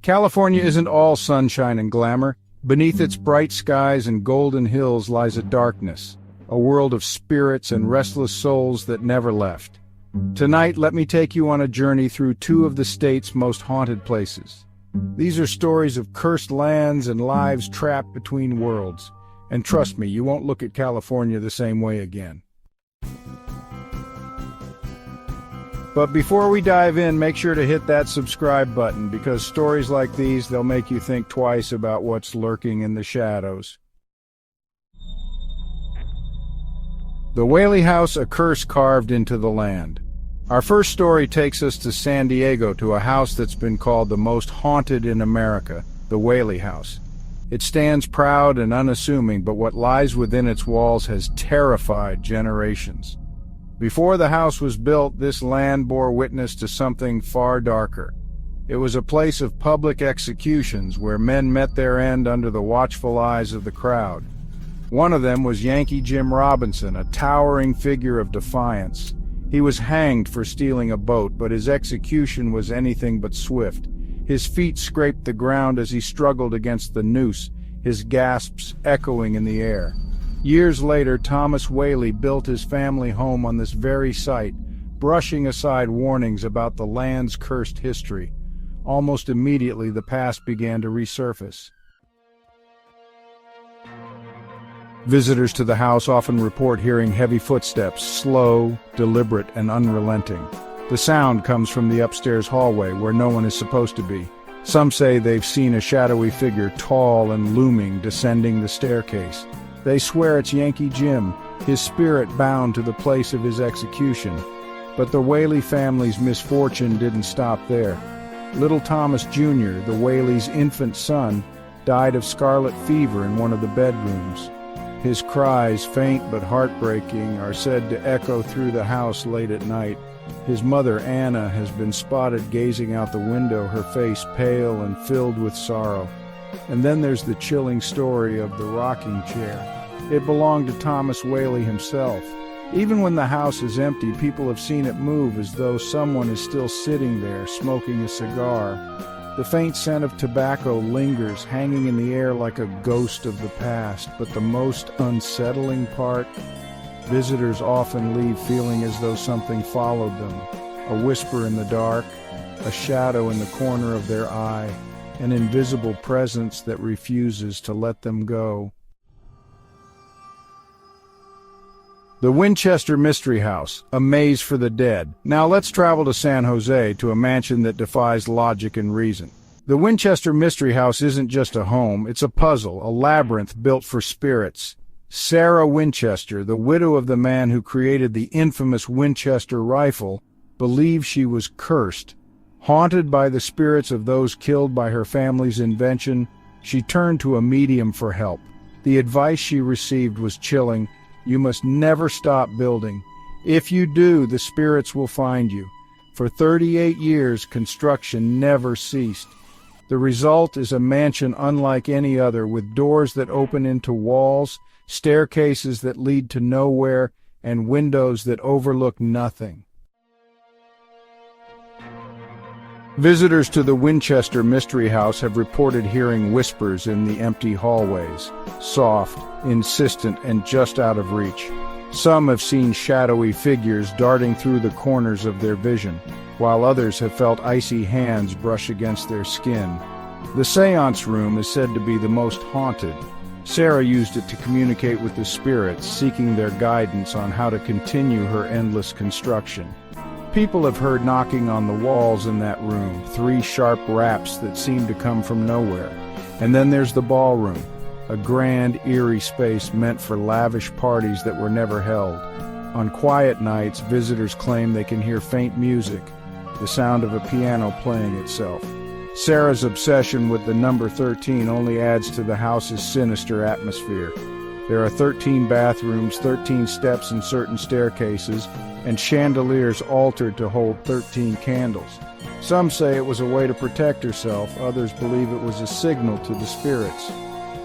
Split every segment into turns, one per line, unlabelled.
California isn't all sunshine and glamour. Beneath its bright skies and golden hills lies a darkness, a world of spirits and restless souls that never left. Tonight, let me take you on a journey through two of the state's most haunted places. These are stories of cursed lands and lives trapped between worlds. And trust me, you won't look at California the same way again. But before we dive in, make sure to hit that subscribe button, because stories like these, they'll make you think twice about what's lurking in the shadows. The Whaley House, a curse carved into the land. Our first story takes us to San Diego, to a house that's been called the most haunted in America, the Whaley House. It stands proud and unassuming, but what lies within its walls has terrified generations. Before the house was built, this land bore witness to something far darker. It was a place of public executions where men met their end under the watchful eyes of the crowd. One of them was Yankee Jim Robinson, a towering figure of defiance. He was hanged for stealing a boat, but his execution was anything but swift. His feet scraped the ground as he struggled against the noose, his gasps echoing in the air. Years later, Thomas Whaley built his family home on this very site, brushing aside warnings about the land's cursed history. Almost immediately, the past began to resurface. Visitors to the house often report hearing heavy footsteps, slow, deliberate, and unrelenting. The sound comes from the upstairs hallway, where no one is supposed to be. Some say they've seen a shadowy figure, tall and looming, descending the staircase. They swear it's Yankee Jim, his spirit bound to the place of his execution. But the Whaley family's misfortune didn't stop there. Little Thomas Jr., the Whaley's infant son, died of scarlet fever in one of the bedrooms. His cries, faint but heartbreaking, are said to echo through the house late at night. His mother, Anna, has been spotted gazing out the window, her face pale and filled with sorrow. And then there's the chilling story of the rocking chair. It belonged to Thomas Whaley himself. Even when the house is empty, people have seen it move as though someone is still sitting there, smoking a cigar. The faint scent of tobacco lingers, hanging in the air like a ghost of the past. But the most unsettling part, visitors often leave feeling as though something followed them. A whisper in the dark, a shadow in the corner of their eye, an invisible presence that refuses to let them go. The Winchester Mystery House, a maze for the dead. Now let's travel to San Jose, to a mansion that defies logic and reason. The Winchester Mystery House isn't just a home, it's a puzzle, a labyrinth built for spirits. Sarah Winchester, the widow of the man who created the infamous Winchester rifle, believes she was cursed. Haunted by the spirits of those killed by her family's invention, she turned to a medium for help. The advice she received was chilling. You must never stop building. If you do, the spirits will find you. For 38 years, construction never ceased. The result is a mansion unlike any other, with doors that open into walls, staircases that lead to nowhere, and windows that overlook nothing. Visitors to the Winchester Mystery House have reported hearing whispers in the empty hallways, soft, insistent, and just out of reach. Some have seen shadowy figures darting through the corners of their vision, while others have felt icy hands brush against their skin. The seance room is said to be the most haunted. Sarah used it to communicate with the spirits, seeking their guidance on how to continue her endless construction. People have heard knocking on the walls in that room, 3 sharp raps that seem to come from nowhere. And then there's the ballroom, a grand, eerie space meant for lavish parties that were never held. On quiet nights, visitors claim they can hear faint music, the sound of a piano playing itself. Sarah's obsession with the number 13 only adds to the house's sinister atmosphere. There are 13 bathrooms, 13 steps in certain staircases, and chandeliers altered to hold 13 candles. Some say it was a way to protect herself, others believe it was a signal to the spirits.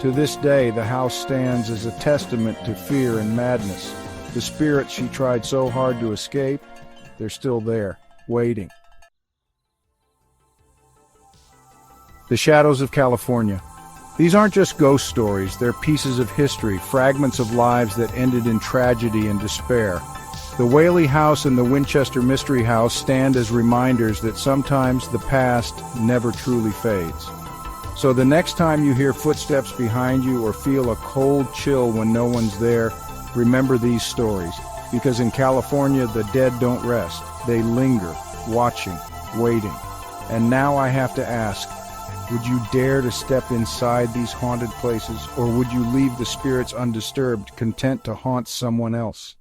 To this day, the house stands as a testament to fear and madness. The spirits she tried so hard to escape, they're still there, waiting. The Shadows of California. These aren't just ghost stories, they're pieces of history, fragments of lives that ended in tragedy and despair. The Whaley House and the Winchester Mystery House stand as reminders that sometimes the past never truly fades. So the next time you hear footsteps behind you or feel a cold chill when no one's there, remember these stories. Because in California, the dead don't rest. They linger, watching, waiting. And now I have to ask, would you dare to step inside these haunted places, or would you leave the spirits undisturbed, content to haunt someone else?